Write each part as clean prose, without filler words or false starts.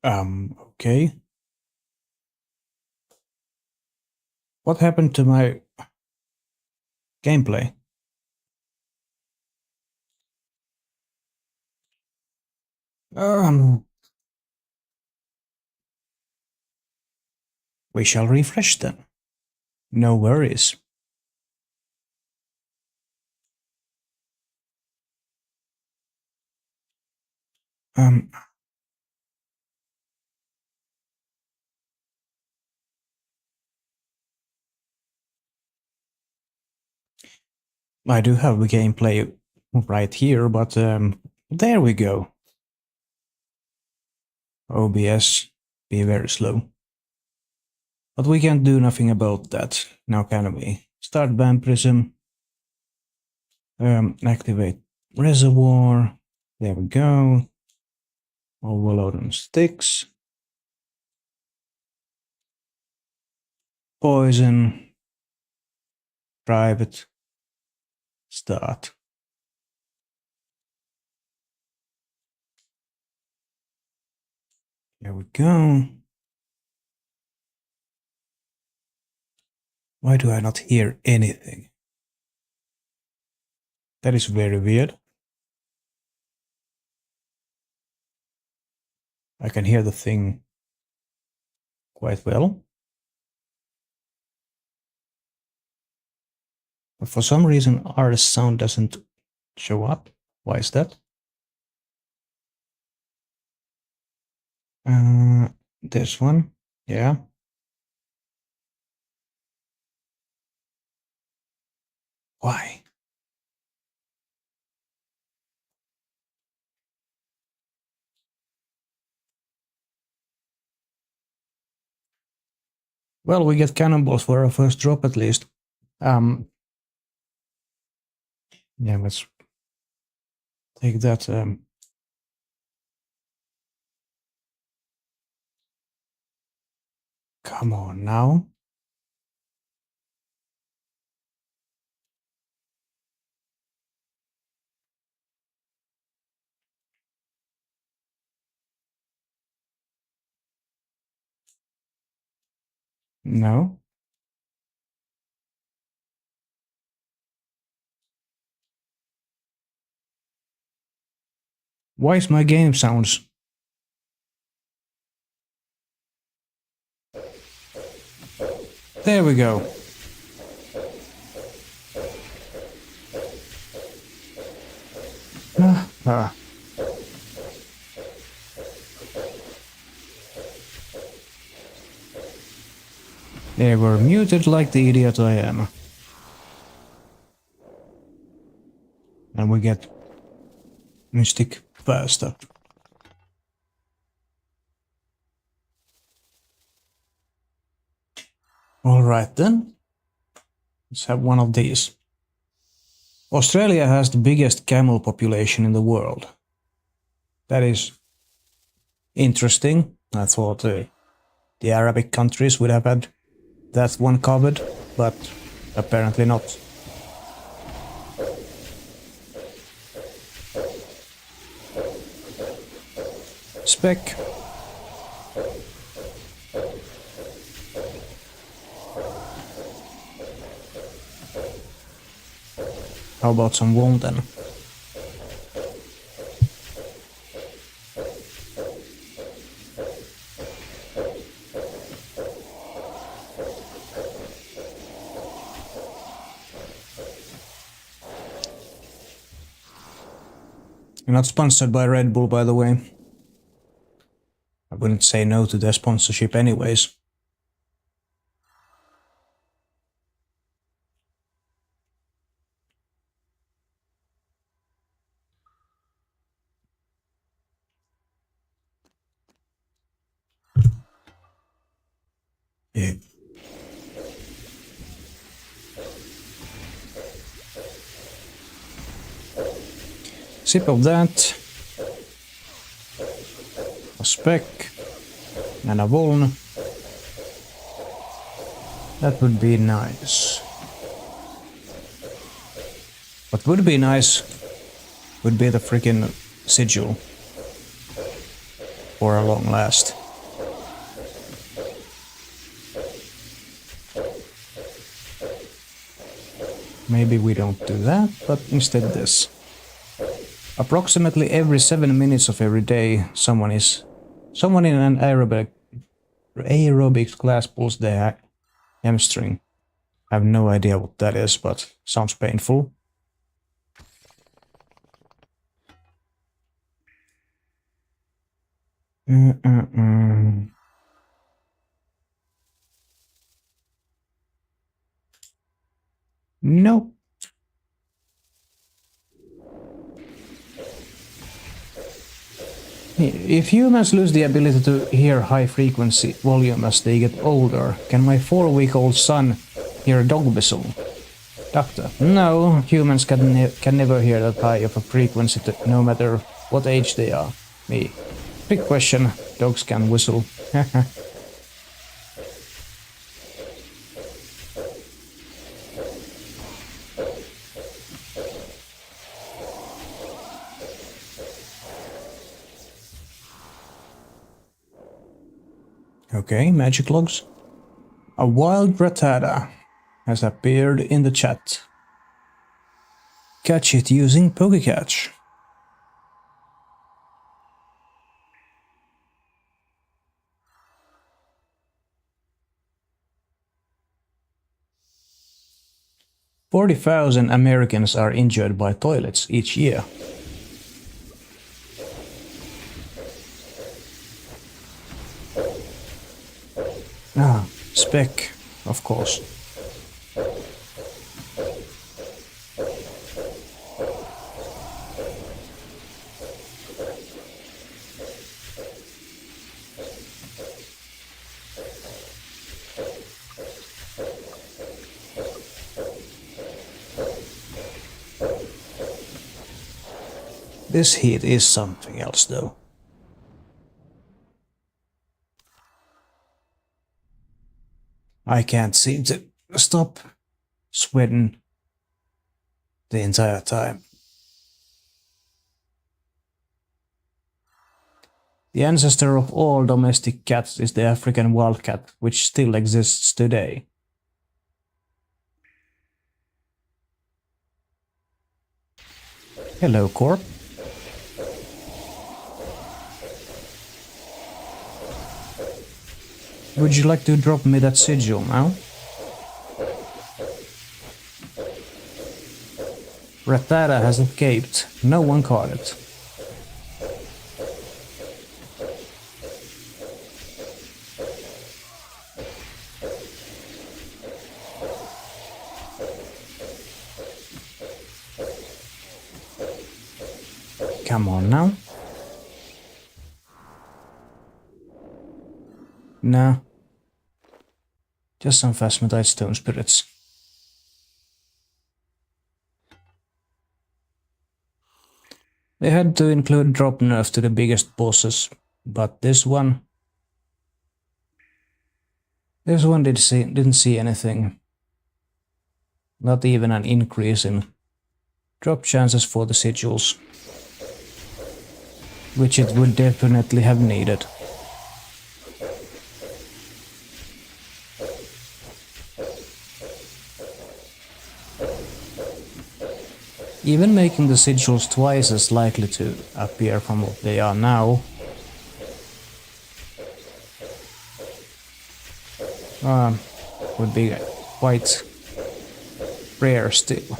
Okay. What happened to my gameplay? We shall refresh then. No worries. I do have the gameplay right here, but there we go. OBS, be very slow. But we can't do nothing about that. Now can we? Start vampirism. Activate reservoir. There we go. Overload on sticks. Poison. Private. Start. There we go. Why do I not hear anything? That is very weird. I can hear the thing quite well. But for some reason our sound doesn't show up. Why is that? This one. Yeah. Why? Well, we get cannonballs for our first drop at least. Yeah, let's take that. Come on now. No. Why is my game sounds? There we go. Ah. They were muted like the idiot I am. And we get mystic faster. Alright then. Let's have one of these. Australia has the biggest camel population in the world. That is interesting. I thought the Arabic countries would have had that one covered, but apparently not. Spec. How about some wool then? You're not sponsored by Red Bull, by the way. I wouldn't say no to their sponsorship anyways. Yeah. Sip of that. A speck. And a vuln. That would be nice. What would be nice would be the freaking sigil. For a long last. Maybe we don't do that, but instead this. Approximately every 7 minutes of every day, someone in an aerobics class pulls their hamstring. I have no idea what that is, but sounds painful. Nope. If humans lose the ability to hear high frequency volume as they get older, can my 4-week-old son hear a dog whistle? Doctor: no, humans can never hear that high of a frequency no matter what age they are. Me: big question, dogs can whistle. Okay, magic logs. A wild rattata has appeared in the chat. Catch it using PokeCatch. "40,000 Americans are injured by toilets each year." Ah, spec, of course. This heat is something else, though. I can't seem to stop sweating the entire time. The ancestor of all domestic cats is the African wildcat, which still exists today. Hello, Corp. Would you like to drop me that sigil now? Rattata has escaped. No one caught it. Come on now. Nah. Just some phasmatite stone spirits. They had to include drop nerf to the biggest bosses, but this one didn't see anything. Not even an increase in drop chances for the sigils, which it would definitely have needed. Even making the sigils twice as likely to appear from what they are now would be quite rare still.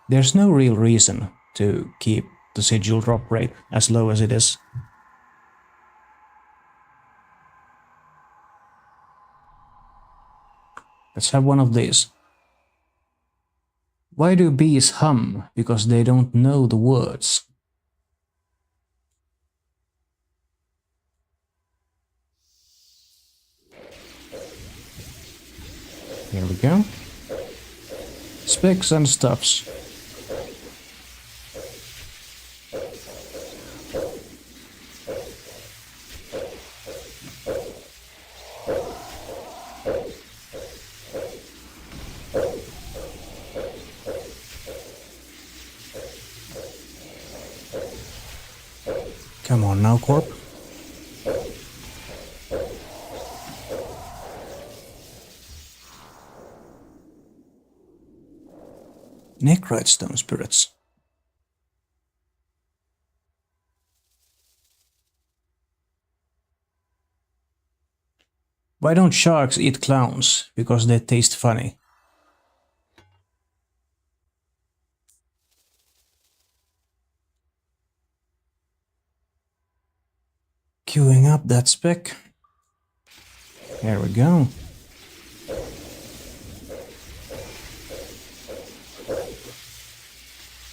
There's no real reason to keep the sigil drop rate as low as it is. Let's have one of these. Why do bees hum? Because they don't know the words. Here we go. Specs and stuffs. Come on now, Corp. Necrite stone spirits. Why don't sharks eat clowns? Because they taste funny. Queuing up that spec. There we go.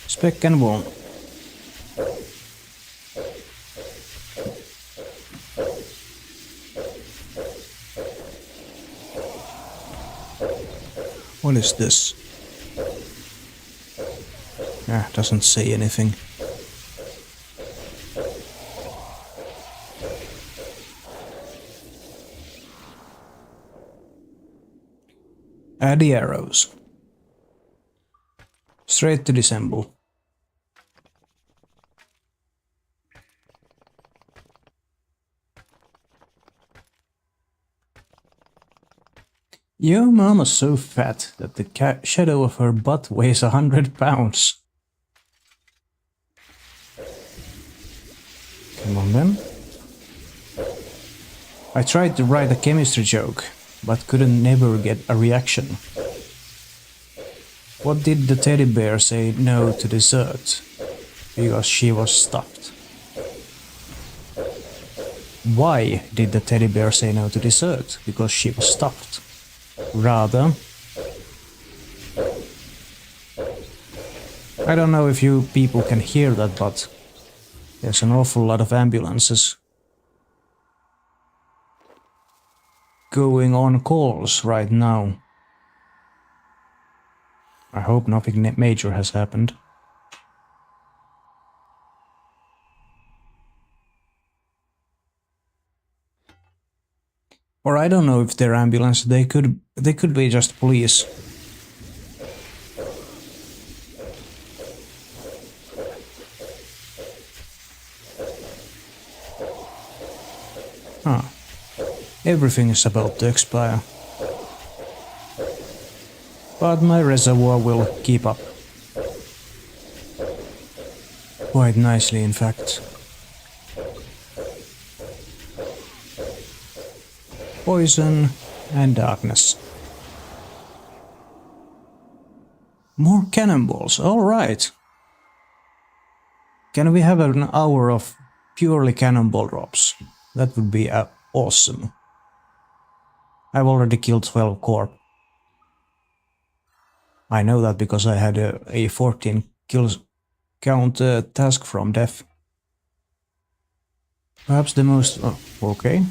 Spec and one. What is this? Ah, doesn't say anything. Add the arrows. Straight to disassemble. Your mama's so fat that the shadow of her butt weighs 100 pounds. Come on then. I tried to write a chemistry joke, but couldn't never get a reaction. What did the teddy bear say no to dessert? Because she was stuffed. Why did the teddy bear say no to dessert? Because she was stuffed. Rather. I don't know if you people can hear that, but there's an awful lot of ambulances going on calls right now. I hope nothing major has happened. Or I don't know if they're ambulance, they could be just police. Huh. Everything is about to expire. But my reservoir will keep up. Quite nicely, in fact. Poison and darkness. More cannonballs, alright. Can we have an hour of purely cannonball drops? That would be awesome. I've already killed 12 Corp. I know that because I had a 14 kills count task from death. Perhaps the most... Oh, okay.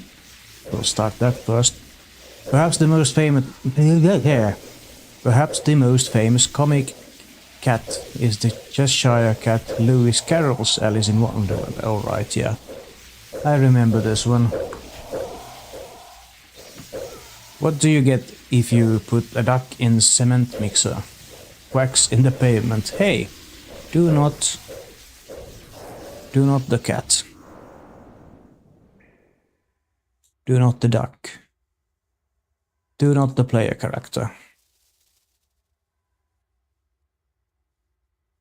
We'll start that first. Perhaps the most famous... Perhaps the most famous comic cat is the Cheshire Cat Lewis Carroll's Alice in Wonderland. Alright, yeah. I remember this one. What do you get if you put a duck in cement mixer? Quacks in the pavement. Hey, do not the cat. Do not the duck. Do not the player character.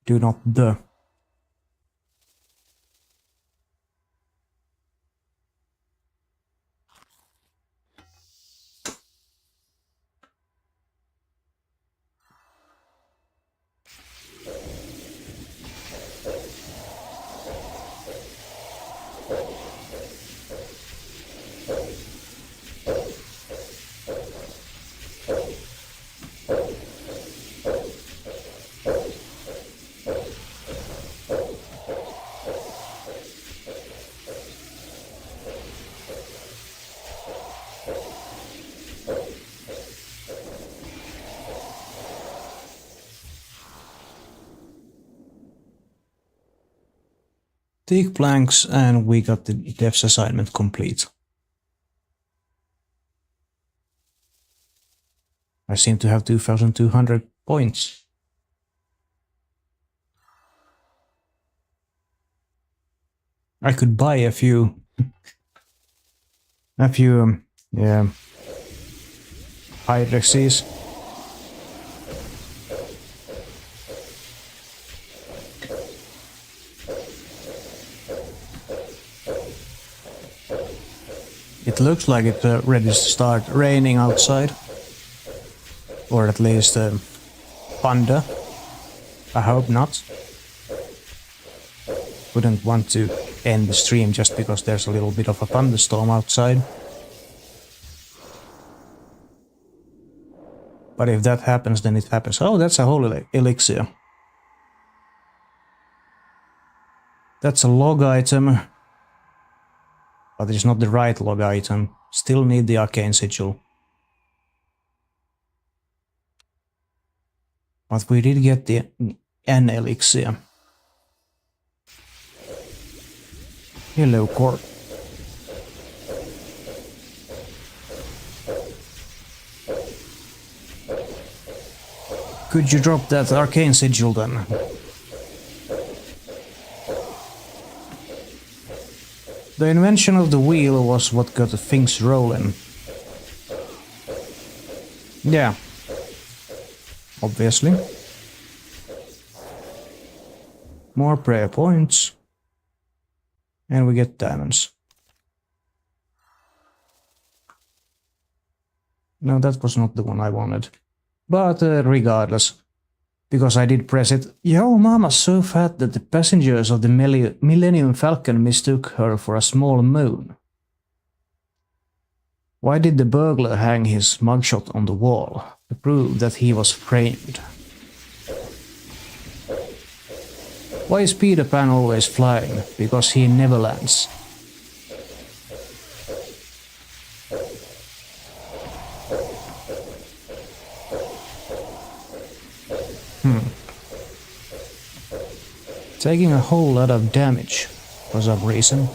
Do not the. Teak planks and we got the devs assignment complete. I seem to have 2,200 points. I could buy a few yeah, Hydrexes. It looks like it's ready to start raining outside. Or at least thunder. I hope not. Wouldn't want to end the stream just because there's a little bit of a thunderstorm outside. But if that happens, then it happens. Oh, that's a whole elixir. That's a log item. But it's not the right log item. Still need the arcane sigil. But we did get an elixir. Hello, Corp. Could you drop that arcane sigil then? The invention of the wheel was what got things rolling. Yeah. Obviously. More prayer points. And we get diamonds. No, that was not the one I wanted. But regardless, because I did press it. Yo, mama's so fat that the passengers of the Millennium Falcon mistook her for a small moon. Why did the burglar hang his mugshot on the wall? To prove that he was framed. Why is Peter Pan always flying? Because he never lands. Taking a whole lot of damage for some reason.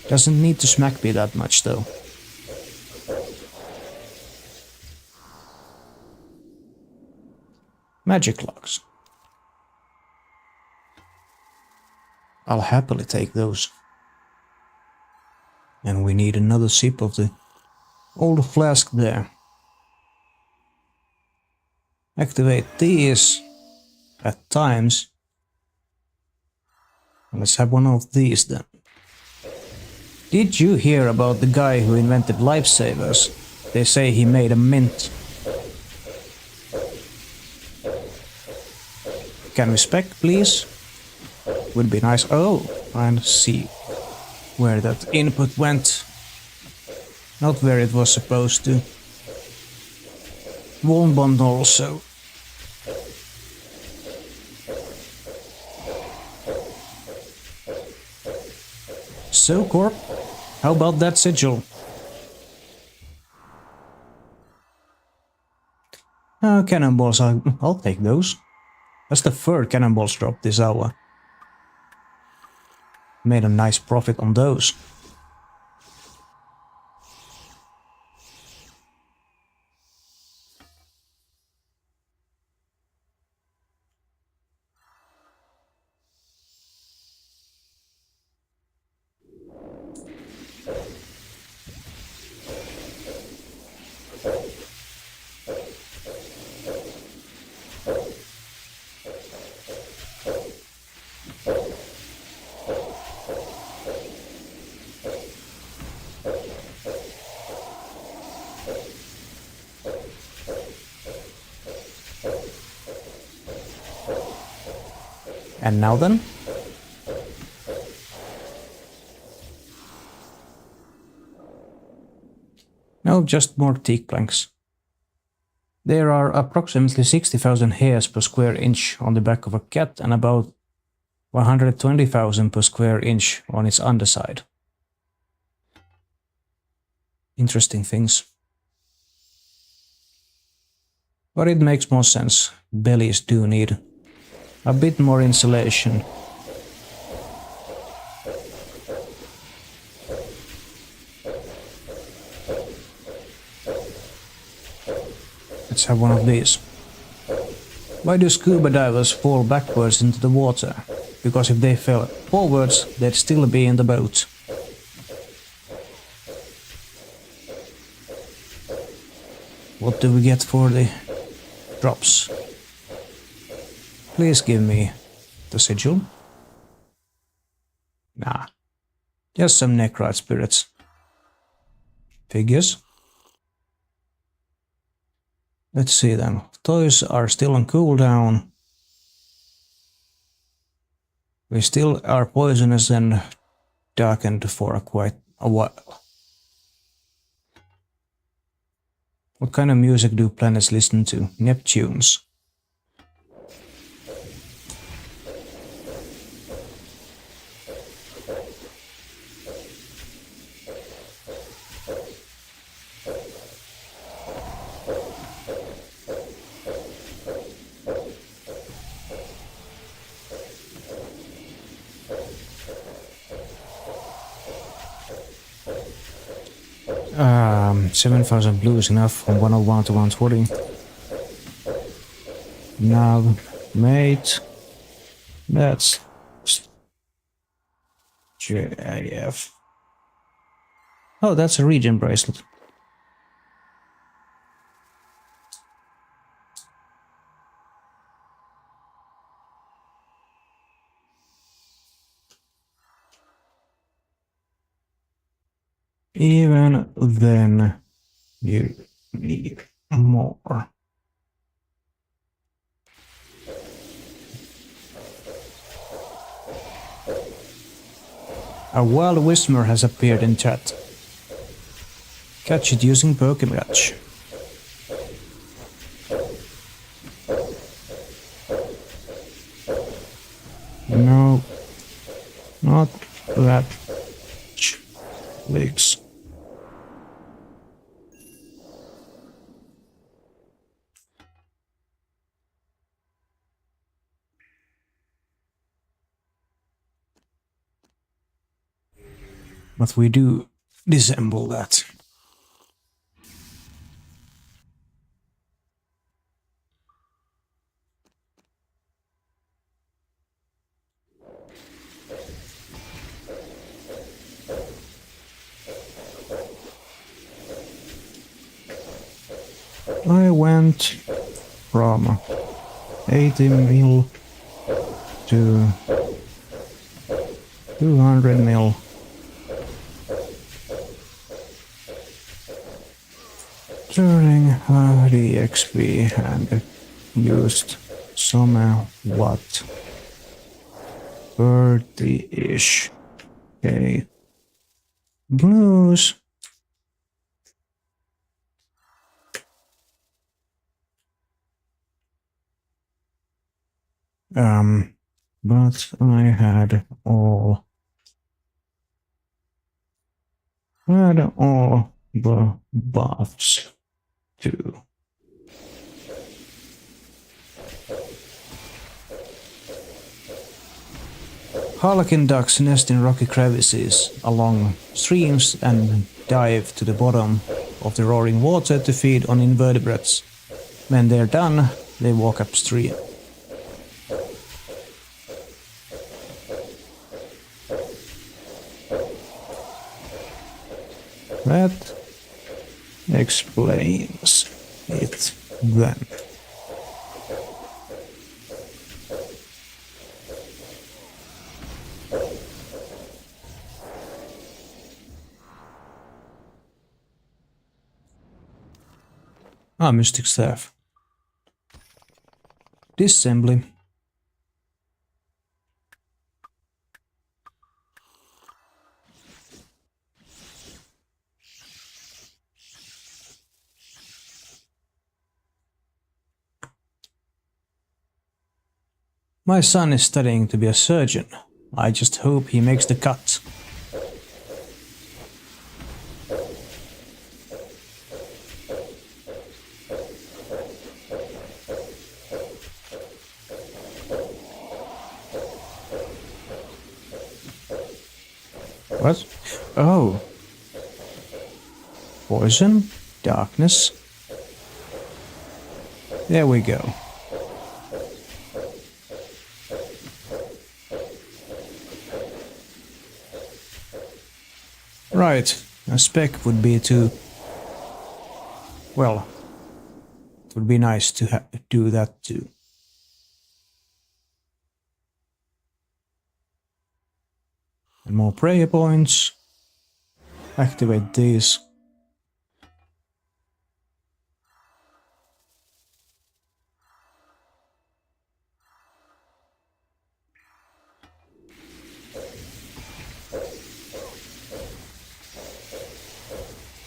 Doesn't need to smack me that much though. Magic logs. I'll happily take those. And we need another sip of the old flask there. Activate these at times. Let's have one of these then. Did you hear about the guy who invented lifesavers? They say he made a mint. Can we spec, please? Would be nice. Oh, and see where that input went. Not where it was supposed to. Wonbond also. So, Corp, how about that sigil? Cannonballs, I'll take those. That's the third cannonballs drop this hour. Made a nice profit on those. And now then? No, just more teak planks. There are approximately 60,000 hairs per square inch on the back of a cat and about 120,000 per square inch on its underside. Interesting things. But it makes more sense. Bellies do need a bit more insulation. Let's have one of these. Why do scuba divers fall backwards into the water? Because if they fell forwards, they'd still be in the boat. What do we get for the drops? Please give me the sigil. Nah, Just some Necrite spirits. Figures. Let's see them. Toys are still on cooldown. We still are poisonous and darkened for quite a while. What kind of music do planets listen to? Neptune's. Um, 7,000 blue is enough from 101 to 120. Now, mate, that's JF. Oh, that's a regen bracelet. Even then, you need more. A wild whisper has appeared in chat. Catch it using Pokemon. No, not that leaks. But we do disassemble that. I went from 80 mil to 200 mil. Turning the XP and used somewhat 30-ish K blues. But I had all the buffs too. Harlequin ducks nest in rocky crevices along streams and dive to the bottom of the roaring water to feed on invertebrates. When they're done, they walk upstream. That explains it then. Ah, Mystic Staff. Disassembly. My son is studying to be a surgeon. I just hope he makes the cut. What? Oh. Poison? Darkness? There we go. Right, a spec would be to... Well, it would be nice to do that too. And more prayer points. Activate these.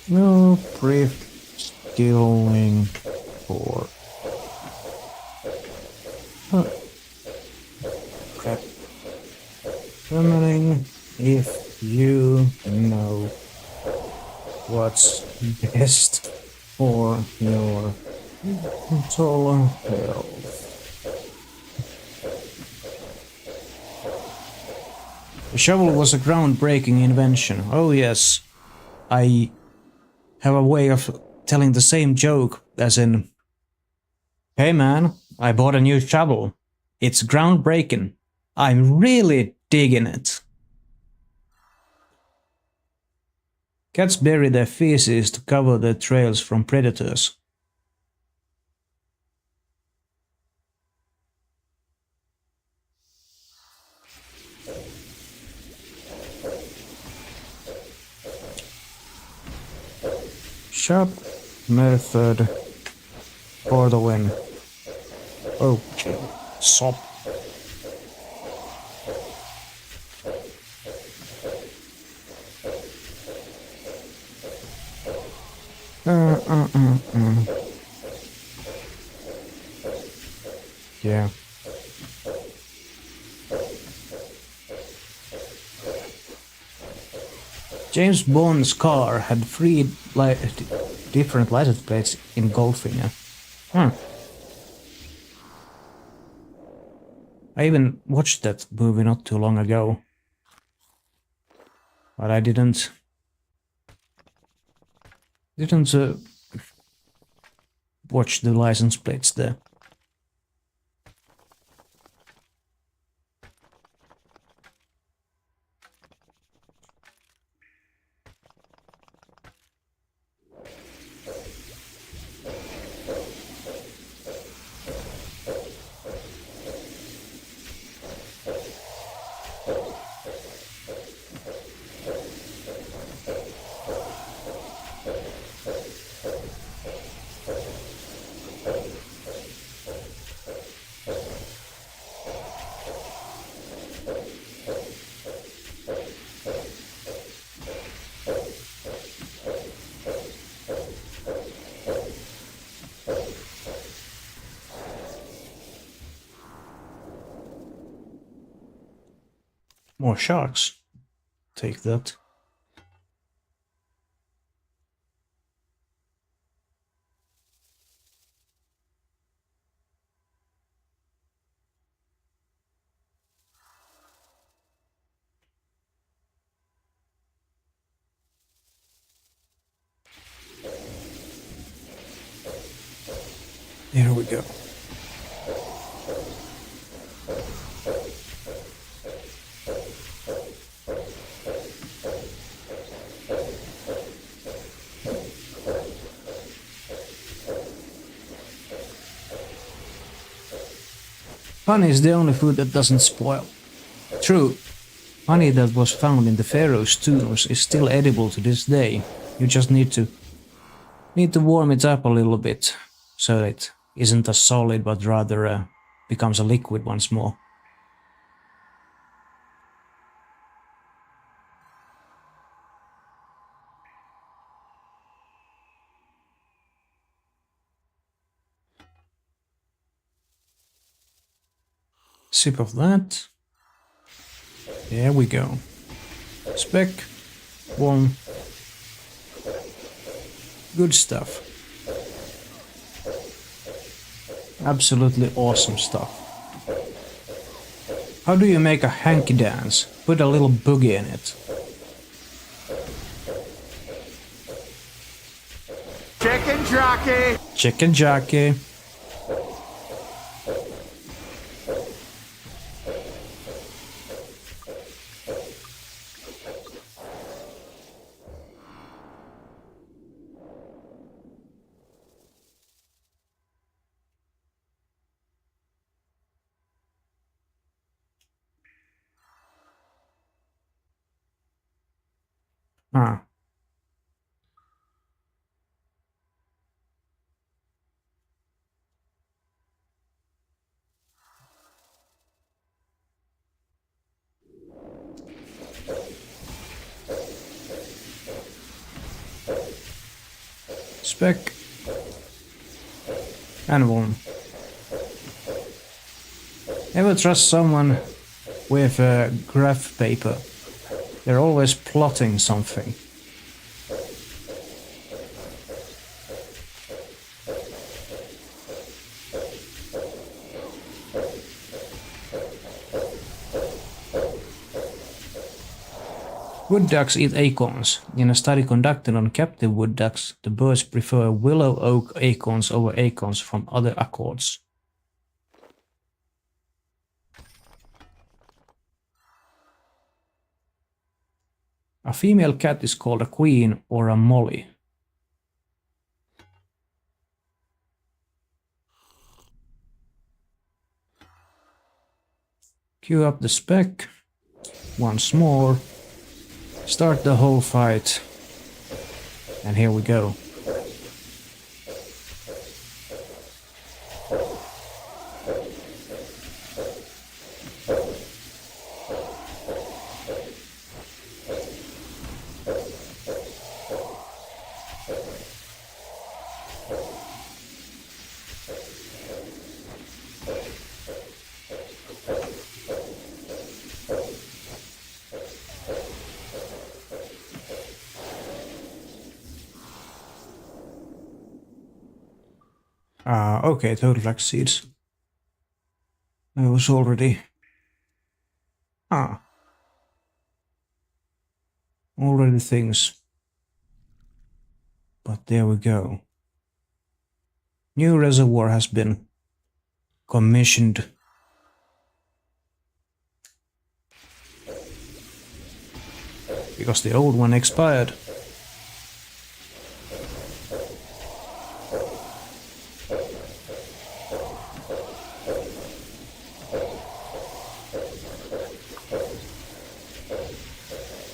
No brief skilling for crap. Summoning if you know what's best for your mental health. The shovel was a groundbreaking invention. Oh yes, I have a way of telling the same joke as in, hey man, I bought a new shovel. It's groundbreaking. I'm really digging it. Cats bury their feces to cover their trails from predators. Sharp method for the win. Oh, sop. Yeah. James Bond's car had three different license plates in Goldfinger. I even watched that movie not too long ago. But I didn't watch the license plates there. More sharks. Take that. Here we go. Honey is the only food that doesn't spoil. True, honey that was found in the pharaoh's tombs is still edible to this day. You just need to warm it up a little bit so it isn't a solid but rather becomes a liquid once more. Sip of that. There we go. Spec. Warm. Good stuff. Absolutely awesome stuff. How do you make a hanky dance? Put a little boogie in it. Chicken jockey! Chicken jockey. Ah. Spec. And one. Never trust someone with graph paper. They're always plotting something. Wood ducks eat acorns. In a study conducted on captive wood ducks, the birds prefer willow oak acorns over acorns from other accords. A female cat is called a queen or a molly. Queue up the spec. Once more. Start the whole fight. And here we go. Okay, total flax seeds. I was already... Already things. But there we go. New reservoir has been commissioned. Because the old one expired.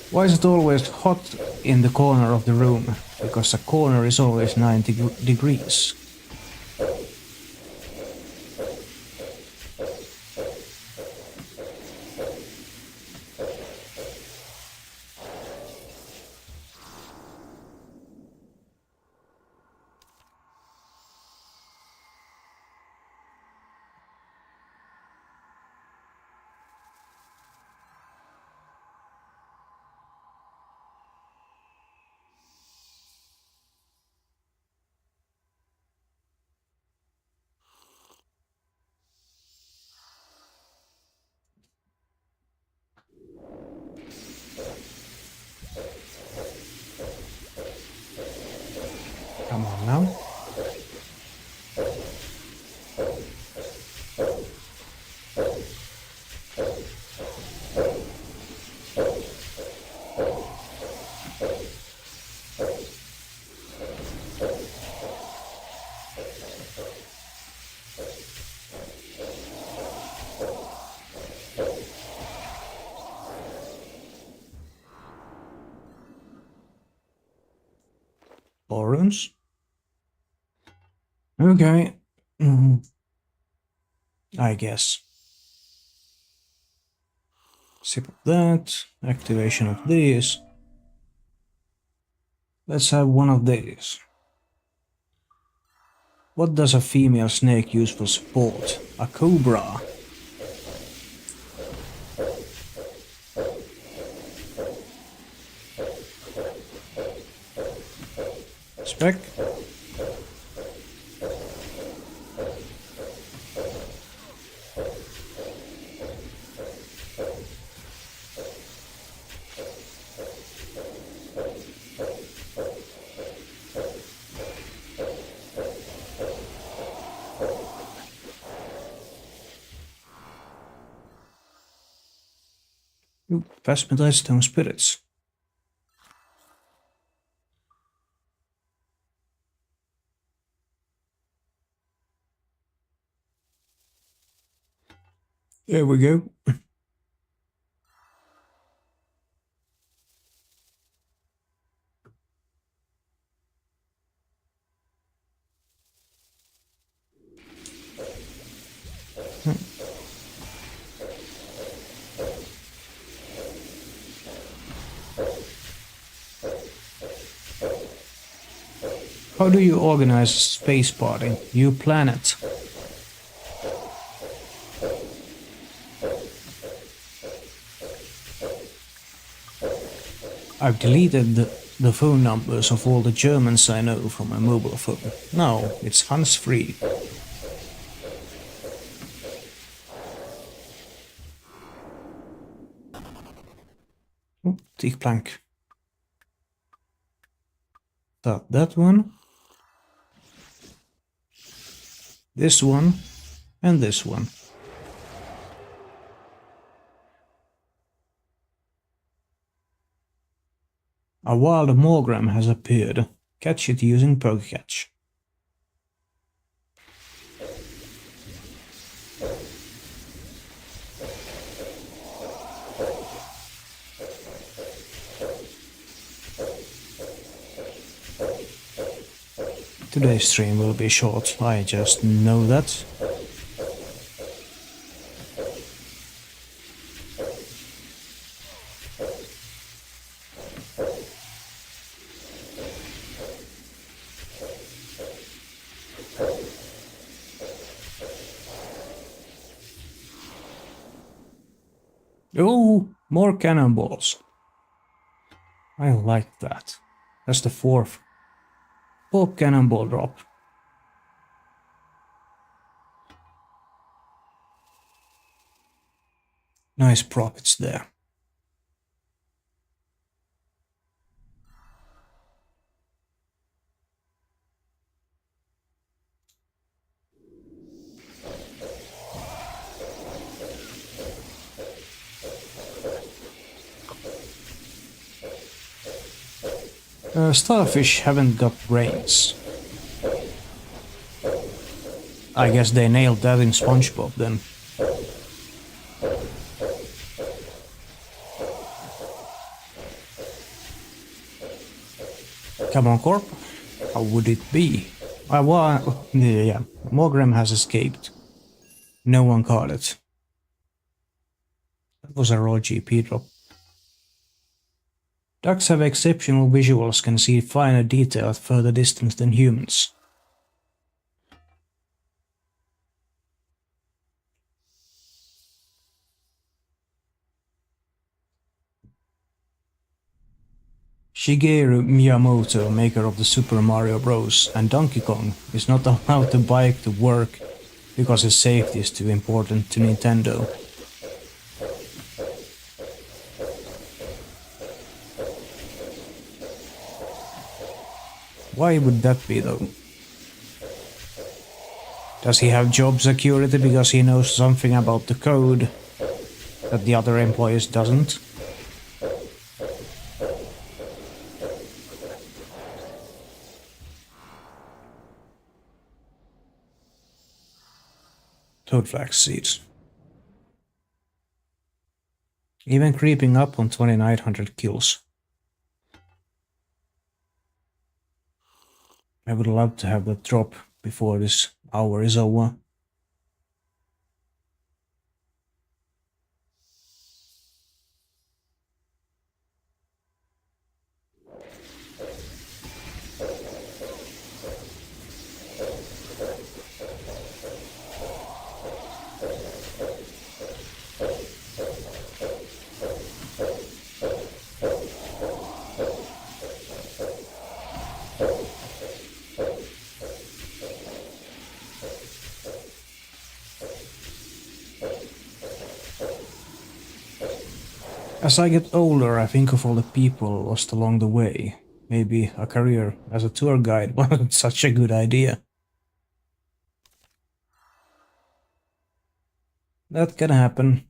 Why is it always hot in the corner of the room? Because the corner is always 90 degrees. Come on now. Runes. Okay. I guess. Sip of that. Activation of these. Let's have one of these. What does a female snake use for support? A cobra. Spec. Plasmatite stone spirits. There we go. How do you organize a space party? You plan it. I've deleted the phone numbers of all the Germans I know from my mobile phone. No, it's hands-free. Oh, teak plank. That one. This one. And this one. A wild mogram has appeared. Catch it using poke-catch. Today's stream will be short, I just know that. Oh, more cannonballs. I like that. That's the fourth. Pop cannonball drop. Nice profits there. Starfish haven't got brains. I guess they nailed that in SpongeBob then. Come on, Corp. How would it be? Yeah, Mogram has escaped. No one caught it. That was a raw GP drop. Ducks have exceptional visuals, can see finer detail at further distance than humans. Shigeru Miyamoto, maker of the Super Mario Bros. And Donkey Kong, is not allowed to bike to work because his safety is too important to Nintendo. Why would that be though? Does he have job security because he knows something about the code that the other employees doesn't? Toad flax seeds. Even creeping up on 2900 kills. I would love to have that drop before this hour is over. As I get older, I think of all the people lost along the way. Maybe a career as a tour guide wasn't such a good idea. That can happen.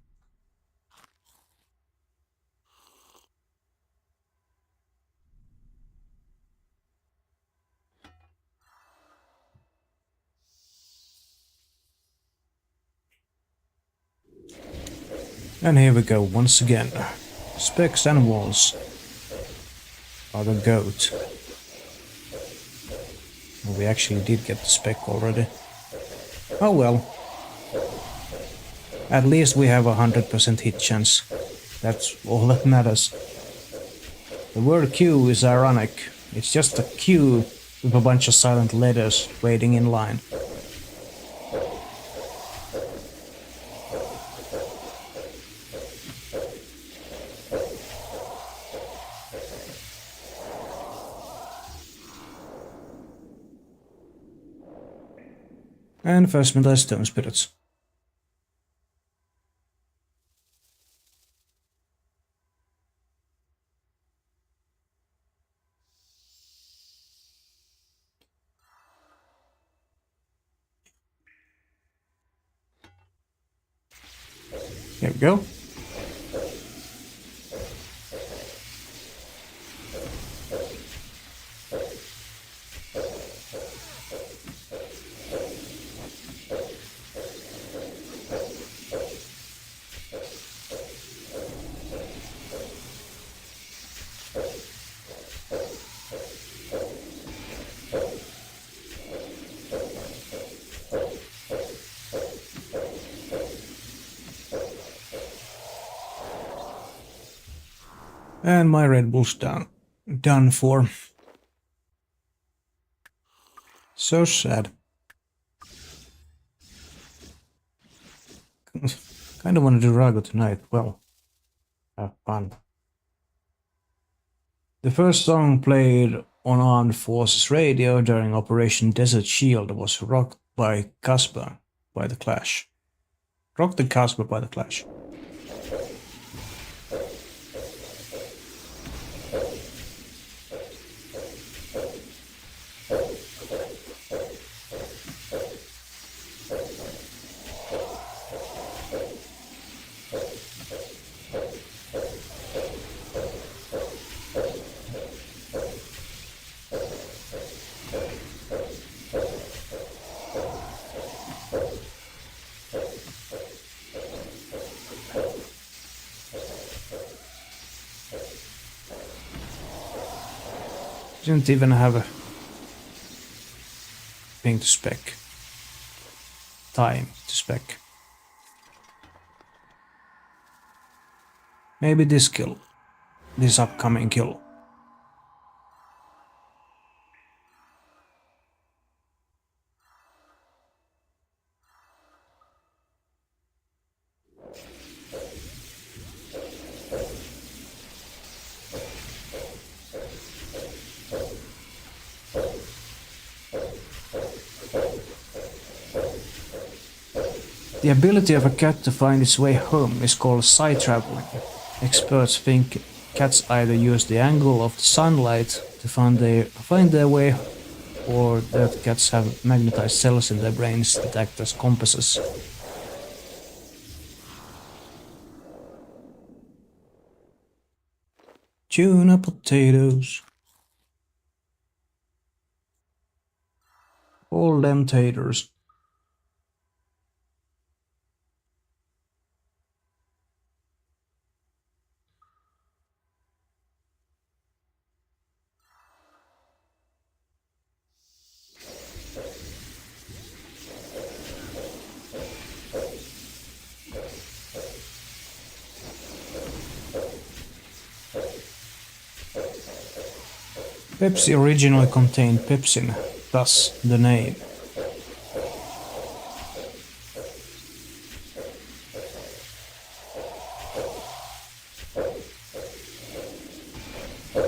And here we go once again. Specs and walls are the goat. Well, we actually did get the spec already. Oh well. At least we have a 100% hit chance. That's all that matters. The word Q is ironic. It's just a Q with a bunch of silent letters waiting in line. And first metal stone spirits. Here we go. And my Red Bull's done for. So sad. Kinda wanna do Rago tonight. Well, have fun. The first song played on Armed Forces radio during Operation Desert Shield was Rock by Casper by The Clash. Rock the Casper by The Clash. Didn't even have a thing to spec. Time to spec. Maybe this kill. This upcoming kill. The ability of a cat to find its way home is called sight traveling. Experts think cats either use the angle of the sunlight to find their way, or that cats have magnetized cells in their brains that act as compasses. Tuna potatoes. All them taters. Pepsi originally contained pepsin, thus the name.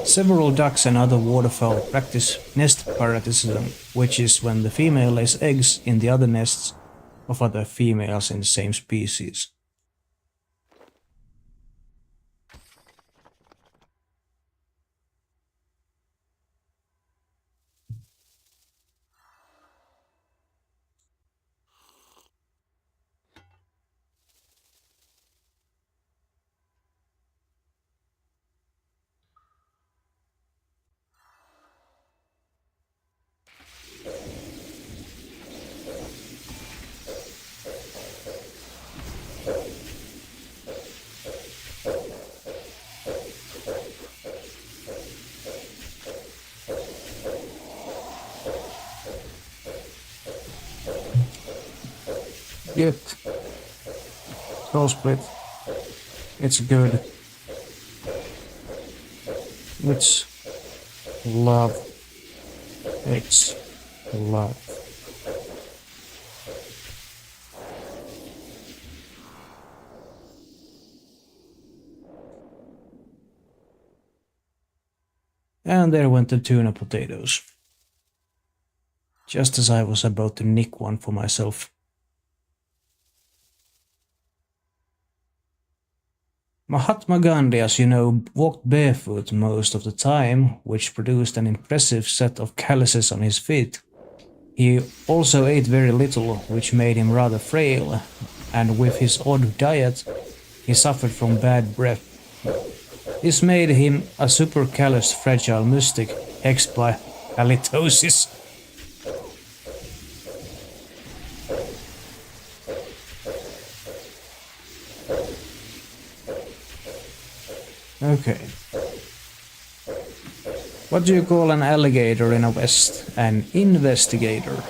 Several ducks and other waterfowl practice nest parasitism, which is when the female lays eggs in the other nests of other females in the same species. Good. Soul split. It's good. It's love. It's alive. And there went the tuna potatoes. Just as I was about to nick one for myself. Mahatma Gandhi, as you know, walked barefoot most of the time, which produced an impressive set of calluses on his feet. He also ate very little, which made him rather frail, and with his odd diet, he suffered from bad breath. This made him a super callous, fragile mystic, hexed by halitosis. Okay. What do you call an alligator in a West? An investigator.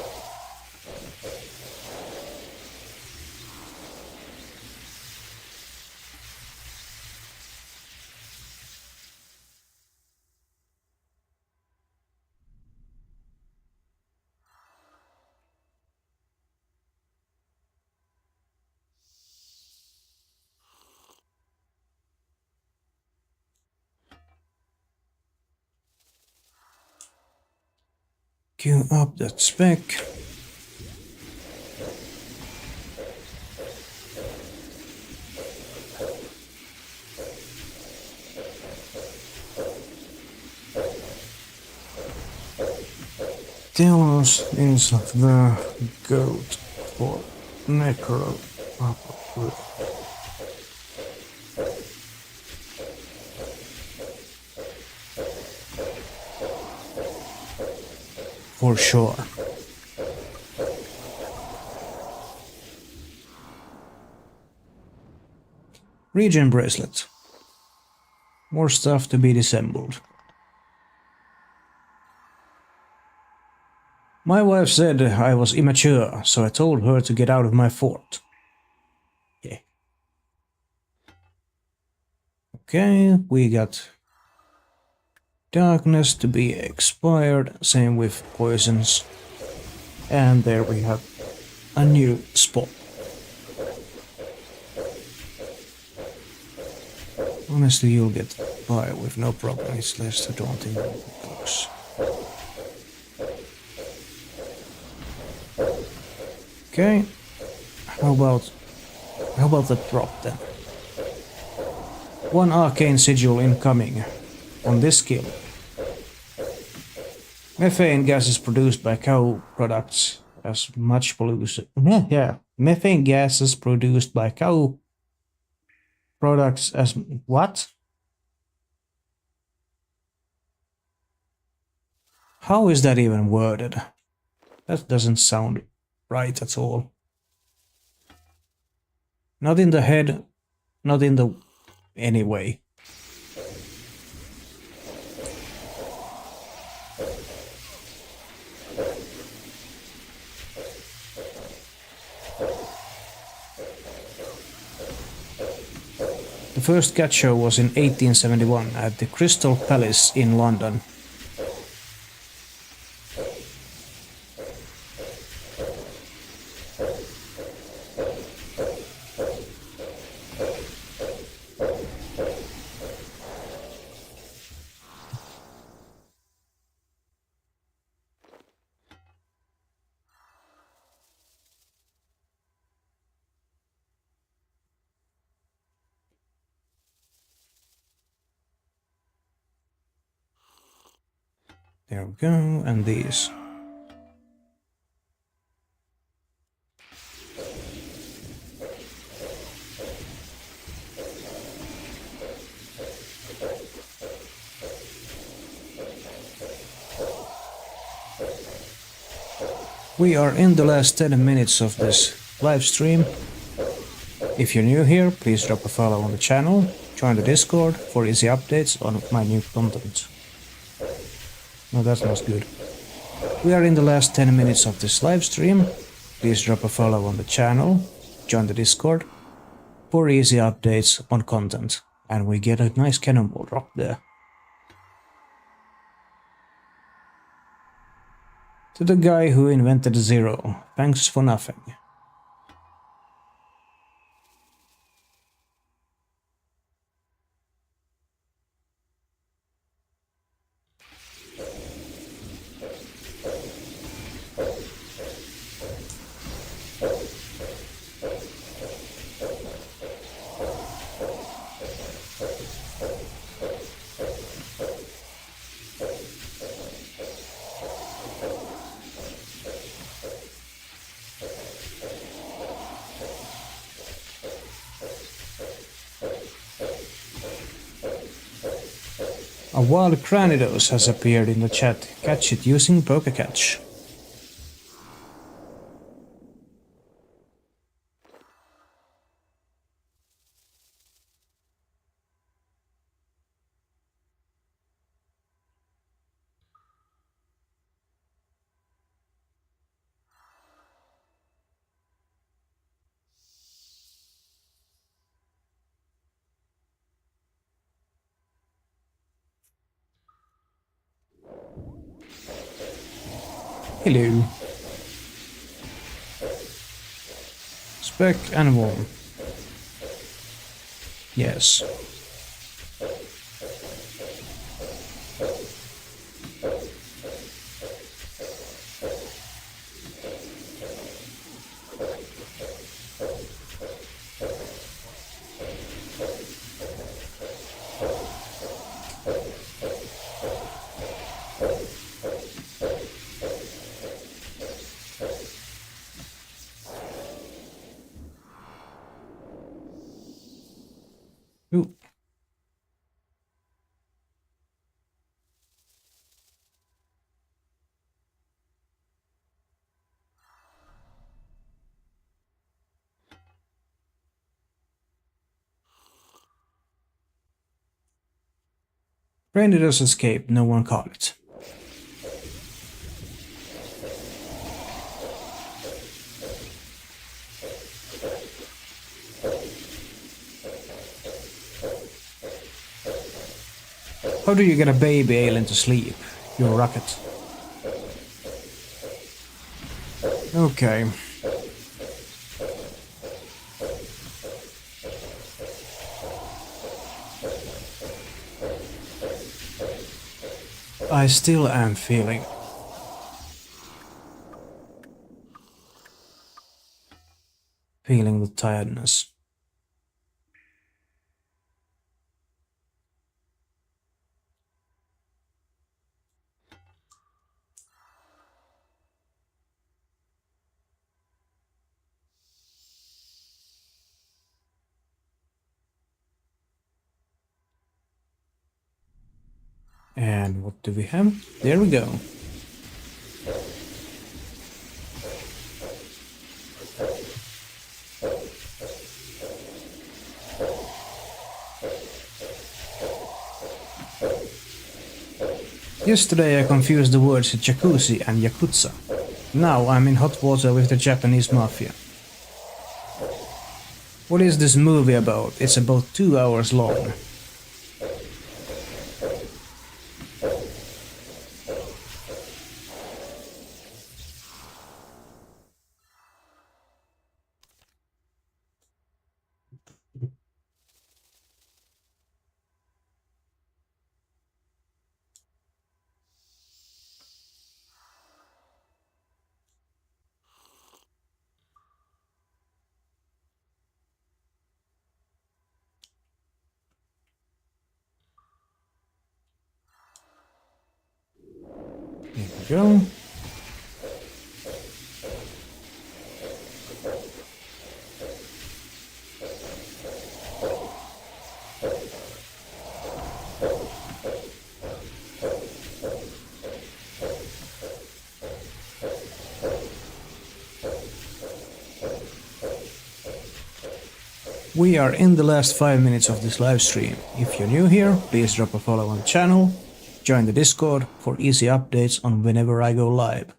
Queue up that spec. Telos is the goat for necro. For sure. Regen bracelet. More stuff to be disassembled. My wife said I was immature, so I told her to get out of my fort. Yeah. Okay, we got darkness to be expired, same with poisons. And there we have a new spot. Honestly, you'll get by with no problem, it's less daunting than it looks. Okay, how about the drop then? One arcane sigil incoming on this skill. Methane gases produced by cow products as much pollution. Yeah, methane gases produced by cow products as what? How is that even worded? That doesn't sound right at all. Not in the head, not in the anyway. The first cat show was in 1871 at the Crystal Palace in London. There we go, and these. We are in the last 10 minutes of this live stream. If you're new here, please drop a follow on the channel, join the Discord for easy updates on my new content. No, that's not good. We are in the last 10 minutes of this live stream. Please drop a follow on the channel, join the Discord for easy updates on content. And we get a nice cannonball drop there. To the guy who invented zero, thanks for nothing. A wild Cranidos has appeared in the chat. Catch it using Poke Catch. Hello. Spec and warm. Yes. Ooh. Cranidos escaped, no one caught it. How do you get a baby alien to sleep? You're a rocket. Okay. I still am feeling the tiredness. And what do we have? There we go. Yesterday I confused the words jacuzzi and yakuza. Now I'm in hot water with the Japanese mafia. What is this movie about? It's about 2 hours long. Here we go. We are in the last 5 minutes of this live stream. If you're new here, please drop a follow on the channel, join the Discord for easy updates on whenever I go live.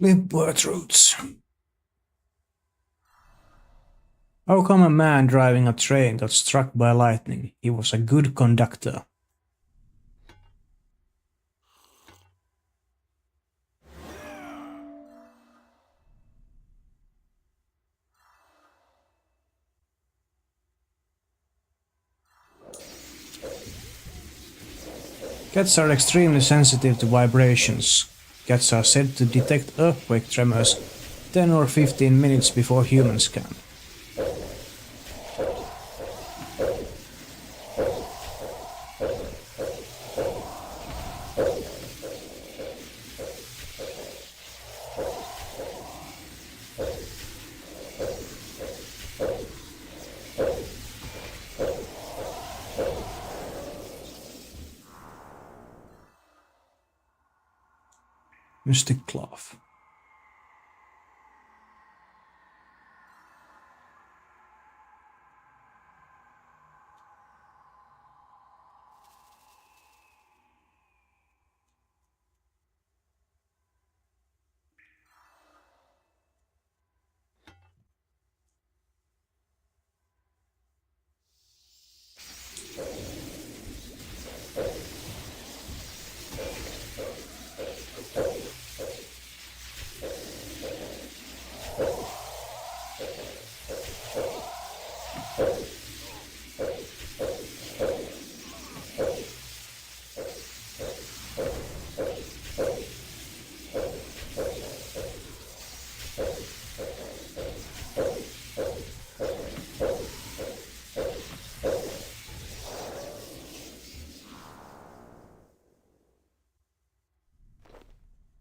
Limp bird roots. How come a man driving a train got struck by lightning? He was a good conductor. Cats are extremely sensitive to vibrations. Cats are said to detect earthquake tremors 10 or 15 minutes before humans can. Mystic cloth.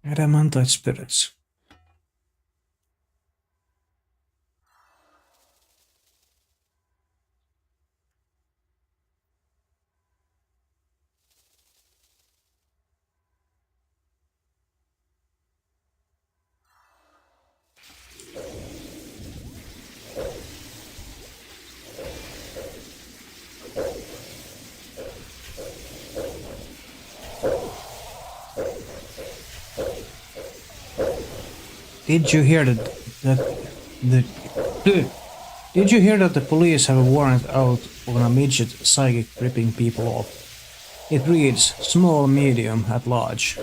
Adamantite spirits. Did you hear Did you hear that the police have a warrant out on a midget psychic ripping people off? It reads small, medium, at large.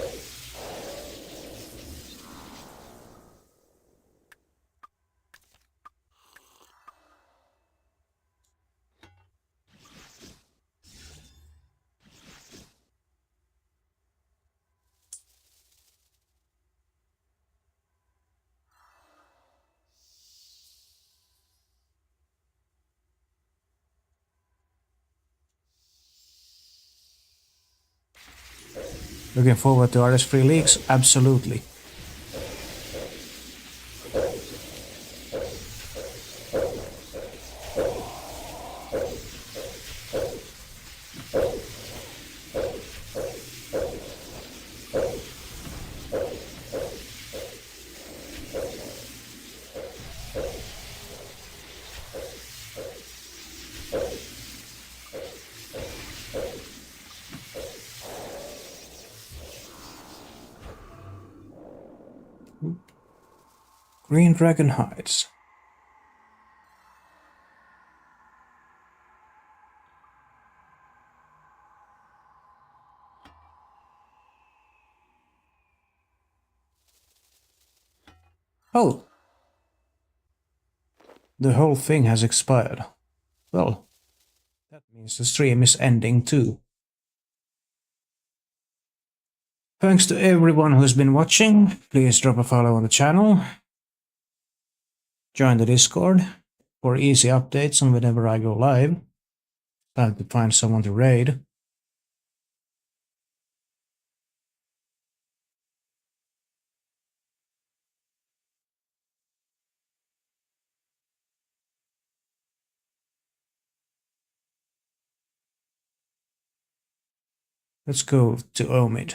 Looking forward to RS-free leaks? Absolutely. Green dragon hides. Oh! The whole thing has expired. Well, that means the stream is ending too. Thanks to everyone who's been watching. Please drop a follow on the channel. Join the Discord for easy updates on whenever I go live. Time to find someone to raid. Let's go to Omid.